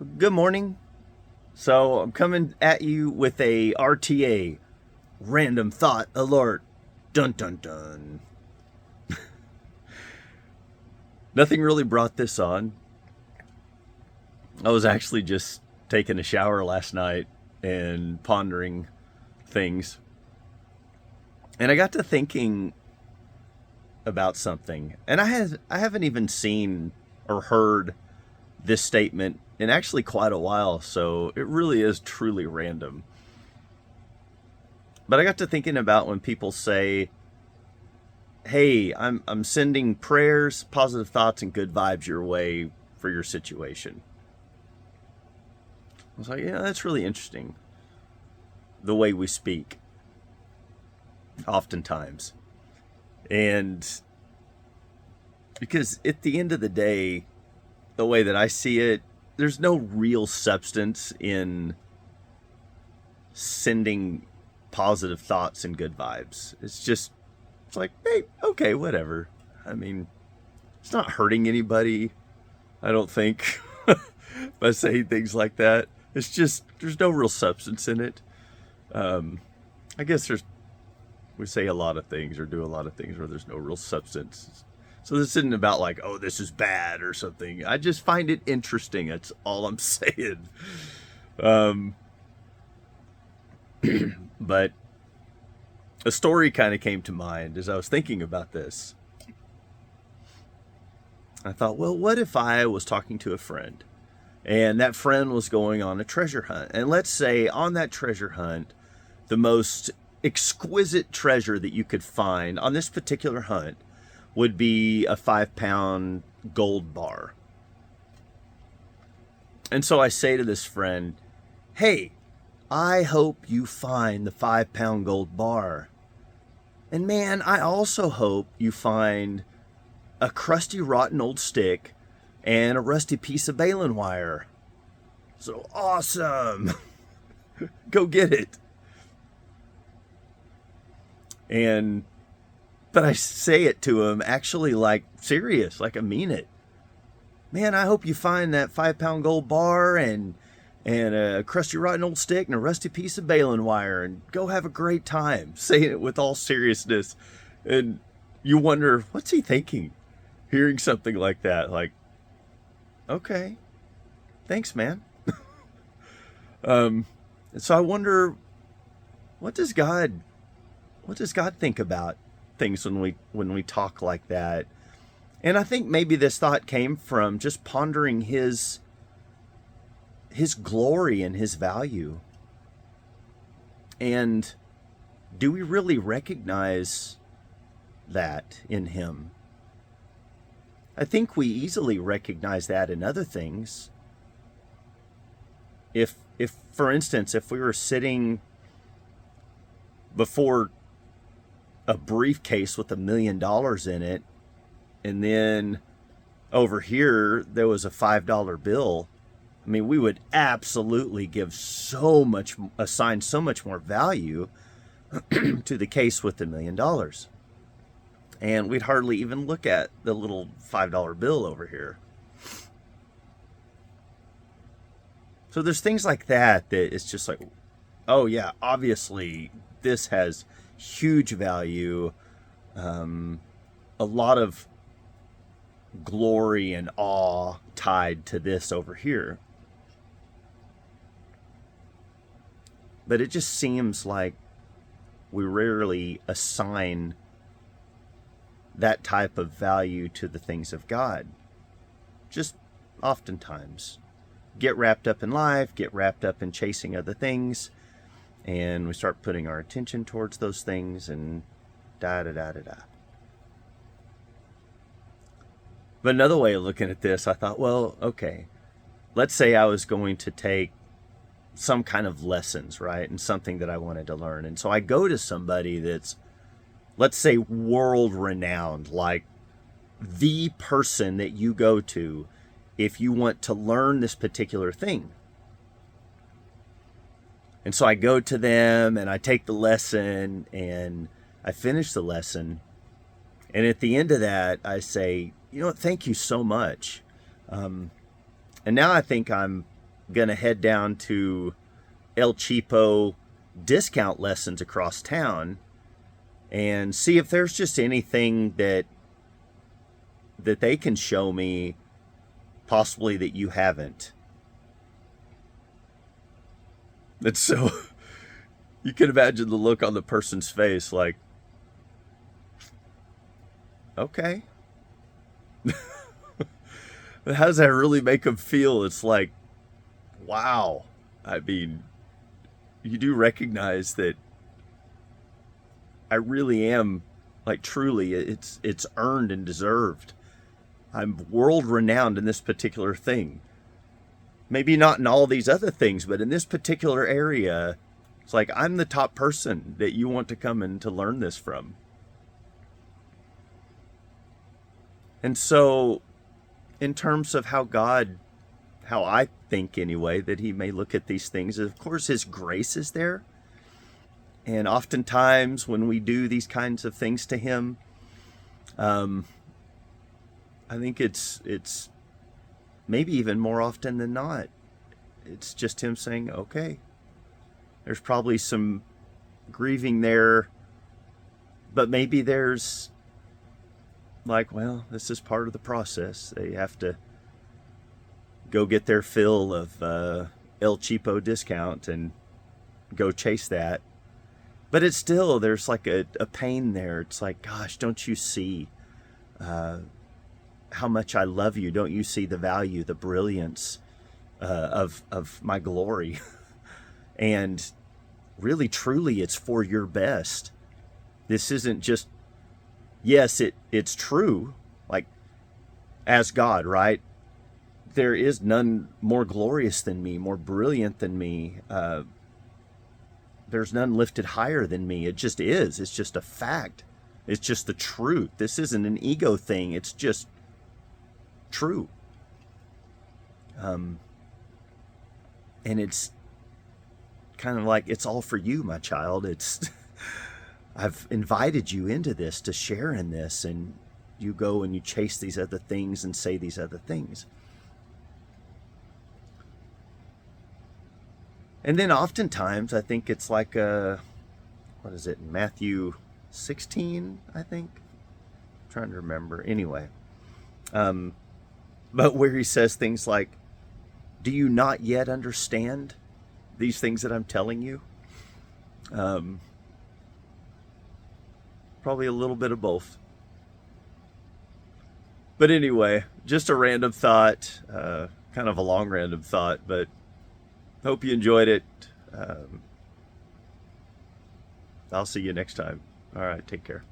Good morning. So I'm coming at you with a RTA, random thought alert. Dun dun dun. Nothing really brought this on. I was actually just taking a shower last night and pondering things. And I got to thinking about something. And I haven't even seen or heard this statement in actually quite a while, so it really is truly random. But I got to thinking about when people say, "Hey, I'm sending prayers, positive thoughts, and good vibes your way for your situation." I was like, yeah, that's really interesting. The way we speak, oftentimes, and because at the end of the day, the way that I see it, there's no real substance in sending positive thoughts and good vibes. It's like, hey, okay, whatever. I mean, it's not hurting anybody, I don't think, by saying things like that. It's just, there's no real substance in it. I guess we say a lot of things or do a lot of things where there's no real substance. So this isn't about like, oh, this is bad or something. I just find it interesting. That's all I'm saying. Um, but a story kind of came to mind as I was thinking about this. I thought, well, what if I was talking to a friend and that friend was going on a treasure hunt? And let's say on that treasure hunt, the most exquisite treasure that you could find on this particular hunt would be a 5 pound gold bar. And so I say to this friend, hey, I hope you find the 5 pound gold bar. And man, I also hope you find a crusty, rotten old stick and a rusty piece of baling wire. So awesome! Go get it. And but I say it to him actually like serious, like I mean it. Man, I hope you find that 5 pound gold bar and a crusty rotten old stick and a rusty piece of baling wire and go have a great time. Saying it with all seriousness. And you wonder, what's he thinking? Hearing something like that, like, okay, thanks, man. So I wonder, what does God think about things when we talk like that? And I think maybe this thought came from just pondering his glory and his value. And do we really recognize that in him? I think we easily recognize that in other things. If for instance, if we were sitting before a briefcase with $1 million in it, and then over here there was a $5 bill, I mean, we would absolutely assign so much more value to the case with the $1 million. And we'd hardly even look at the little $5 bill over here. So there's things like that it's just like, oh yeah, obviously this has huge value, a lot of glory and awe tied to this over here. But it just seems like we rarely assign that type of value to the things of God. Just oftentimes get wrapped up in life, get wrapped up in chasing other things, and we start putting our attention towards those things and da da da da da. But another way of looking at this, I thought, well, okay, let's say I was going to take some kind of lessons, right? And something that I wanted to learn. And so I go to somebody that's, let's say, world renowned, like the person that you go to if you want to learn this particular thing. And so I go to them and I take the lesson and I finish the lesson. And at the end of that, I say, you know what, thank you so much. And now I think I'm gonna head down to El Cheapo discount lessons across town and see if there's just anything that they can show me, possibly that you haven't. And so you can imagine the look on the person's face, like, okay. How does that really make them feel? It's like, wow. I mean, you do recognize that I really am, like, truly, it's earned and deserved. I'm world renowned in this particular thing. Maybe not in all these other things, but in this particular area, it's like I'm the top person that you want to come in to learn this from. And so, in terms of how I think anyway, that he may look at these things, of course, his grace is there. And oftentimes when we do these kinds of things to him, I think it's maybe even more often than not, it's just him saying, okay, there's probably some grieving there, but maybe there's like, well, this is part of the process. They have to go get their fill of El Cheapo discount and go chase that. But it's still, there's like a pain there. It's like, gosh, don't you see how much I love you? Don't you see the value, the brilliance of my glory? And really, truly, it's for your best. This isn't just, yes, it's true, like, as God, right? There is none more glorious than me, more brilliant than me. There's none lifted higher than me. It just is. It's just a fact. It's just the truth. This isn't an ego thing. It's just true. And it's kind of like, it's all for you, my child. It's I've invited you into this to share in this, and you go and you chase these other things and say these other things. And then oftentimes I think it's like what is it, Matthew 16, I think? I'm trying to remember. Anyway. But where he says things like, do you not yet understand these things that I'm telling you? Probably a little bit of both. But anyway, just a random thought, kind of a long random thought, but hope you enjoyed it. I'll see you next time. All right, take care.